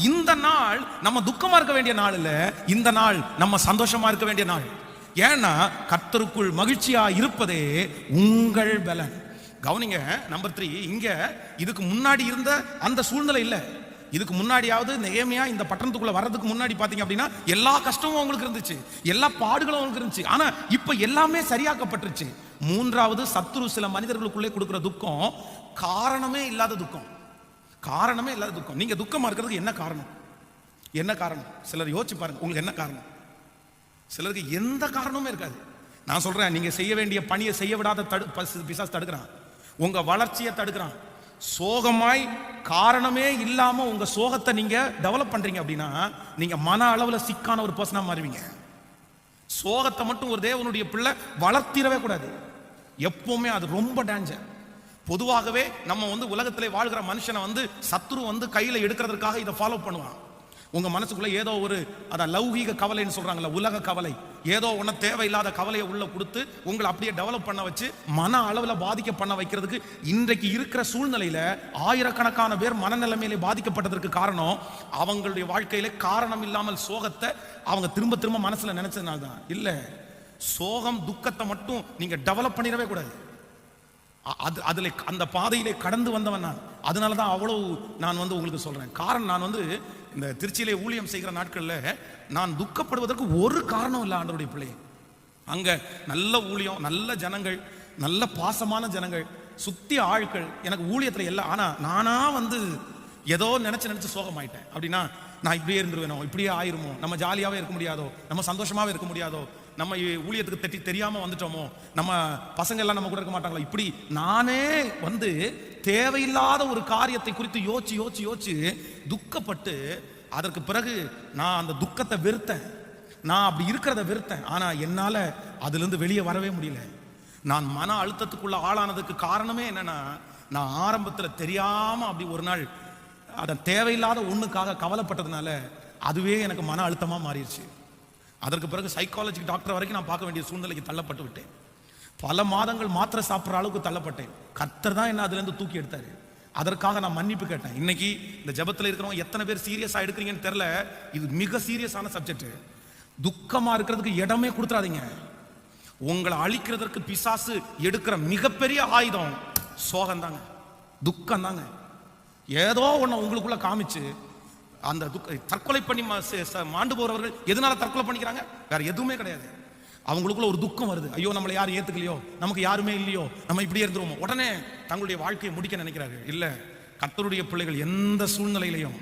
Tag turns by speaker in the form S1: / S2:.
S1: இந்த நாள் நம்ம துக்கமா இருக்க வேண்டிய நாள் இல்ல, இந்த நாள் நம்ம சந்தோஷமா இருக்க வேண்டிய நாள். ஏன்னா கர்த்தருக்குள் மகிழ்ச்சியா இருப்பதே உங்கள் பலன். கவனிங்க, நம்பர் 3, இங்க இதுக்கு முன்னாடி இருந்த அந்த சூழ்நிலை இல்ல. இதுக்கு முன்னாடியாவது நெகேமியா இந்த பட்டணத்துக்குள்ள வர்றதுக்கு முன்னாடி பாத்தீங்க அப்படின்னா எல்லா கஷ்டமும் அவங்களுக்கு இருந்துச்சு, எல்லா பாடுகளும் அவங்களுக்கு இருந்துச்சு. ஆனா இப்ப எல்லாமே சரியாக்கப்பட்டுருச்சு. மூன்றாவது, சத்துரு சில மனிதர்களுக்குள்ளே கொடுக்கிற துக்கம் காரணமே இல்லாத துக்கம். காரணமே இல்லாத துக்கம். நீங்க துக்கமா இருக்கிறதுக்கு என்ன காரணம்? என்ன காரணம்? சிலர் யோசிச்சு பாருங்க, உங்களுக்கு என்ன காரணம்? சிலருக்கு எந்த காரணமுமே இருக்காது. நான் சொல்றேன், நீங்க செய்ய வேண்டிய பணியை செய்ய விடாத பிசாசு தடுக்கிறான், உங்க வளர்ச்சியை தடுக்கிறான். சோகமாய் காரணமே இல்லாம உங்க சோகத்தை நீங்க டெவலப் பண்றீங்க அப்படின்னா நீங்க மன அளவுல சிக்கான ஒரு பர்சனா மாறுவீங்க. சோகத்தை மட்டும் ஒரு தேவனுடைய பிள்ளை வளர்த்திடவே கூடாது. எப்பவுமே அது ரொம்ப டேஞ்சர். பொதுவாகவே நம்ம உலகத்திலே வாழ்கிற மனுஷனை சத்துரு கையில எடுக்கிறதுக்காக இதை ஃபாலோ பண்ணுவான். உங்க மனசுக்குள்ள ஏதோ ஒரு லௌகீக கவலைன்னு சொல்றாங்கல்ல, உலக கவலை, ஏதோ ஒன்ன தேவையில்லாத கவலையை உள்ள கொடுத்து உங்களை அப்படியே டெவலப் பண்ண வச்சு மன அளவுல பாதிக்க பண்ண வைக்கிறதுக்கு இன்றைக்கு இருக்கிற சூழ்நிலையில ஆயிரக்கணக்கான பேர் மனநிலைமையிலே பாதிக்கப்பட்டதற்கு காரணம் அவங்களுடைய வாழ்க்கையில காரணம் இல்லாமல் சோகத்தை அவங்க திரும்ப திரும்ப மனசுல நினைச்சதுனால தான். இல்ல, சோகம் துக்கத்தை மட்டும் நீங்க டெவலப் பண்ணிடவே கூடாது. அதுல அந்த பாதையிலே கடந்து வந்தவன் நான். அதனாலதான் அவ்வளவு நான் உங்களுக்கு சொல்றேன். காரணம், நான் இந்த திருச்சியிலே ஊழியம் செய்கிற நாட்கள்ல நான் துக்கப்படுவதற்கு ஒரு காரணம் இல்லை. ஆண்டவருடைய பிள்ளை, அங்க நல்ல ஊழியம், நல்ல ஜனங்கள், நல்ல பாசமான ஜனங்கள், சுத்தி ஆட்கள், எனக்கு ஊழியத்துல எல்லாம். ஆனா நானா ஏதோ நினைச்சு சோகமாயிட்டேன் அப்படின்னா நான் இப்படியே இருந்துருவேனோ, இப்படியே ஆயிருமோ, நம்ம ஜாலியாவே இருக்க முடியாதோ, நம்ம சந்தோஷமாவே இருக்க முடியாதோ, நம்ம ஊழியத்துக்கு தெரியாம வந்துட்டோமோ, நம்ம பசங்க எல்லாம் நம்ம கூட இருக்க மாட்டாங்களோ, இப்படி நானே தேவையில்லாத ஒரு காரியத்தை குறித்து யோசிச்சு துக்கப்பட்டு அதற்கு பிறகு நான் அந்த துக்கத்தை வெறுத்தேன், நான் அப்படி இருக்கிறத வெறுத்தேன். ஆனா என்னால அதுல இருந்து வெளியே வரவே முடியல. நான் மன அழுத்தத்துக்குள்ள ஆளானதுக்கு காரணமே என்னன்னா, நான் ஆரம்பத்துல தெரியாம அப்படி ஒரு நாள் அதை தேவையில்லாத ஒண்ணுக்காக கவலைப்பட்டதுனால அதுவே எனக்கு மன அழுத்தமா மாறிடுச்சு. அதற்கு பிறகு சைக்காலஜி டாக்டர் வரைக்கும் நான் பார்க்க வேண்டிய சூழ்நிலைக்கு தள்ளப்பட்டு விட்டேன். பல மாதங்கள் மாத்திரை சாப்பிட்ற அளவுக்கு தள்ளப்பட்டேன். கர்த்தர் தான் என்ன அதுல இருந்து தூக்கி எடுத்தாரு. அதற்காக நான் மன்னிப்பு கேட்டேன். இன்னைக்கு இந்த ஜெபத்தில் இருக்கிறவங்க எத்தனை பேர் சீரியஸா எடுக்கிறீங்கன்னு தெரியல. இது மிக சீரியஸான சப்ஜெக்ட். துக்கமா இருக்கிறதுக்கு இடமே கொடுத்துறாதீங்க. உங்களை அழிக்கிறதுக்கு பிசாசு எடுக்கிற மிகப்பெரிய ஆயுதம் சோகம் தாங்க, துக்கம் தாங்க. ஏதோ ஒண்ணு உங்களுக்குள்ள காமிச்சு அந்த தற்கொலை பண்ணி மாண்டு போறவர்கள் எதனால தற்கொலை பண்ணிக்கிறாங்க? வேற எதுவுமே கிடையாது. அவங்களுக்குள்ள ஒரு துக்கம் வருது, ஐயோ நம்மளை யாரும் ஏத்துக்கலையோ, நமக்கு யாருமே இல்லையோ, நம்ம இப்படியே இருந்துருவோமோ, உடனே தங்களுடைய வாழ்க்கையை முடிக்க நினைக்கிறார்கள். இல்ல, கர்த்தருடைய பிள்ளைகள் எந்த சூழ்நிலையிலையும்